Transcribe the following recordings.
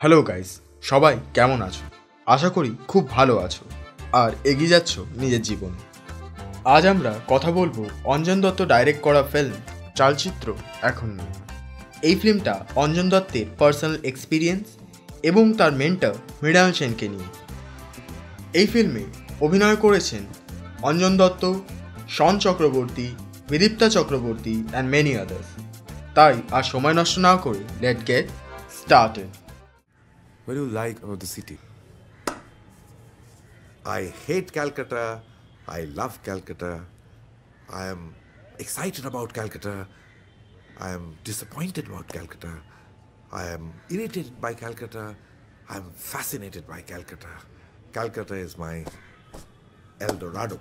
Hello guys, সবাই কেমন আছো? আশা করি খুব ভালো আছো আর এগিয়ে যাচ্ছ নিজের জীবনে। আজ আমরা কথা বলবো অঞ্জন দত্ত ডাইরেক্ট করা ফিল্ম চালচিত্র এখন নিয়ে। এই ফিল্মটা অঞ্জন দত্তের পার্সোনাল এক্সপিরিয়েন্স এবং তার মেন্টর মৃণাল সেনকে নিয়ে। এই ফিল্মে অভিনয় করেছেন Anjan Dutt, Shawn Chakraborty, Bidipta Chakraborty and many others. তাই আর সময় নষ্ট না করে let get started. What do you like about the city? I hate Calcutta. I love Calcutta. I am excited about Calcutta. I am disappointed about Calcutta. I am irritated by Calcutta. I am fascinated by Calcutta. Calcutta is my El Dorado.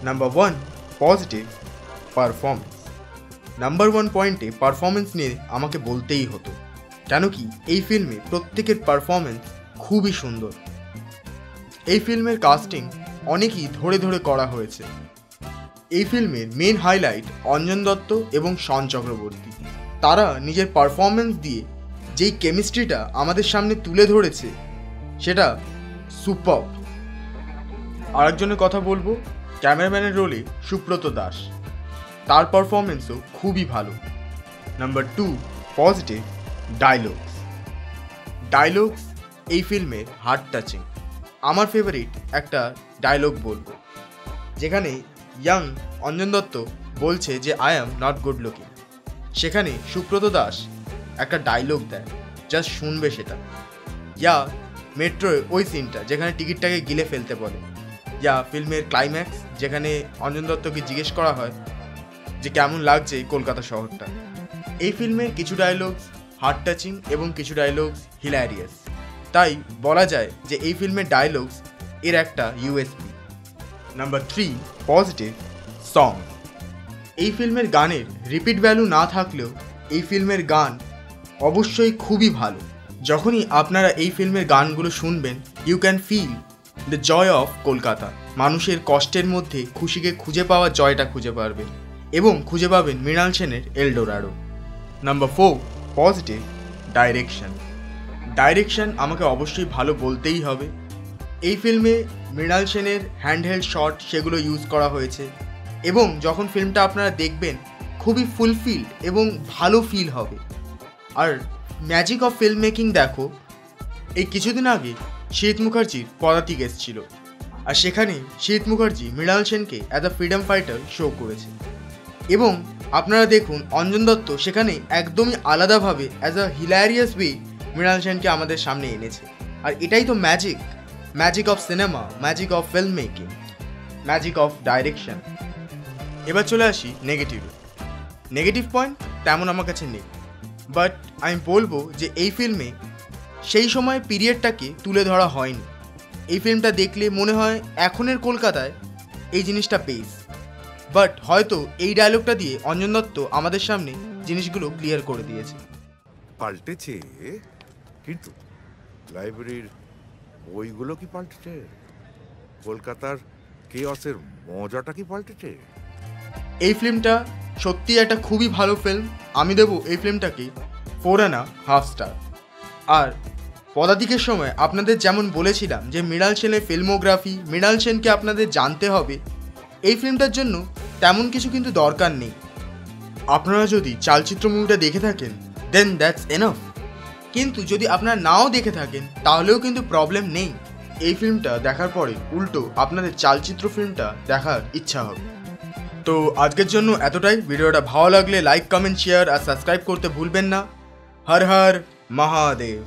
Number 1, positive performance. Number 1 পয়েন্টে performance নিয়ে আমাকে বলতেই হতো, কেন কি এই ফিল্মে প্রত্যেকের পারফরমেন্স খুবই সুন্দর। এই ফিল্মের কাস্টিং অনেকই ধরে ধরে করা হয়েছে। এই ফিল্মের মেন হাইলাইট অঞ্জন দত্ত এবং শন চক্রবর্তী। তারা নিজের পারফরমেন্স দিয়ে যেই কেমিস্ট্রিটা আমাদের সামনে তুলে ধরেছে সেটা সুপার। আরেকজনের কথা বলবো, ক্যামেরাম্যানের রোলে সুব্রত দাস। তার পারফরমেন্সও খুবই ভালো। নাম্বার 2, পজিটিভ ডায়লগস এই ফিল্মের হার্ট টাচিং। আমার ফেভারিট একটা ডায়লগ বলবো, যেখানে ইয়াং অঞ্জন দত্ত বলছে যে I am not good looking. সেখানে সুব্রত দাস একটা ডায়লগ দেয়, জাস্ট শুনবে সেটা। ইয়া মেট্রোয় ওই সিনটা যেখানে টিকিটটাকে গিলে ফেলতে বলে। ইয়া ফিল্মের ক্লাইম্যাক্স, যেখানে অঞ্জন দত্তকে জিজ্ঞেস করা হয় যে কেমন লাগছে কলকাতা শহরটা। এই ফিল্মের কিছু ডায়লগস হার্ট টাচিং এবং কিছু ডায়লগস হিলারিয়াস। তাই বলা যায় যে এই ফিল্মের ডায়লগস এর একটা ইউএসপি। Number 3, positive song. এই ফিল্মের গানের রিপিট ভ্যালু না থাকলেও এই ফিল্মের গান অবশ্যই খুবই ভালো। যখনই আপনারা এই ফিল্মের গানগুলো শুনবেন, you can feel the joy of Kolkata. মানুষের কষ্টের মধ্যে খুশিকে খুঁজে পাওয়া জয়টা খুঁজে পারবেন এবং খুঁজে পাবেন মৃণাল সেনের এল ডোরাডো। নাম্বার 4, পজিটিভ ডাইরেকশন আমাকে অবশ্যই ভালো বলতেই হবে। এই ফিল্মে মৃণাল সেনের হ্যান্ডহেল্ড শট সেগুলো ইউজ করা হয়েছে এবং যখন ফিল্মটা আপনারা দেখবেন খুবই ফুলফিলড এবং ভালো ফিল হবে। আর ম্যাজিক অফ ফিল্ম মেকিং দেখো, এই কিছুদিন আগে শীত মুখার্জির পদাতিক এসেছিল আর সেখানে শীত মুখার্জি মৃণাল সেনকে as a freedom fighter show করেছে এবং আপনারা দেখুন অঞ্জন দত্ত সেখানে একদমই আলাদাভাবে as a hilarious way Mrinal সেনকে আমাদের সামনে এনেছে। আর এটাই তো magic of cinema, magic of film making, magic of direction. এবার চলে আসি নেগেটিভ পয়েন্ট তেমন আমার কাছে নেই, বাট আমি বলবো যে এই ফিল্মে সেই সময় পিরিয়ডটাকে তুলে ধরা হয়নি। এই ফিল্মটা দেখলে মনে হয় এখনের কলকাতায় এই জিনিসটা পেস, বাট হয়তো এই ডায়লগটা দিয়ে অঞ্জন দত্ত আমাদের সামনে জিনিসগুলো ক্লিয়ার করে দিয়েছে। পাল্টেছে, কিন্তু লাইব্রেরির বইগুলো কি পাল্টেছে? কলকাতার কেয়সের মজাটা কি পাল্টেছে? এই ফিল্মটা সত্যি একটা খুবই ভালো ফিল্ম। আমি দেবো এই ফিল্মটাকে 4.5 স্টার। আর পদাতিকের সময় আপনাদের যেমন বলেছিলাম যে মৃণাল সেনের ফিল্মোগ্রাফি, মৃণাল সেনকে আপনাদের জানতে হবে, এই ফিল্মটার জন্য তেমন কিছু কিন্তু দরকার নেই। আপনারা যদি চালচিত্র মুভিটা দেখে থাকেন দেন দ্যাটস এনাফ। কিন্তু যদি আপনারা নাও দেখে থাকেন তাহলেও কিন্তু প্রবলেম নেই। এই ফিল্মটা দেখার পরে উল্টো আপনাদের চালচিত্র ফিল্মটা দেখার ইচ্ছা হবে। তো আজকের জন্য এতটাই। ভিডিওটা ভালো লাগলে লাইক, কমেন্ট, শেয়ার আর সাবস্ক্রাইব করতে ভুলবেন না। হর হর মহাদেব।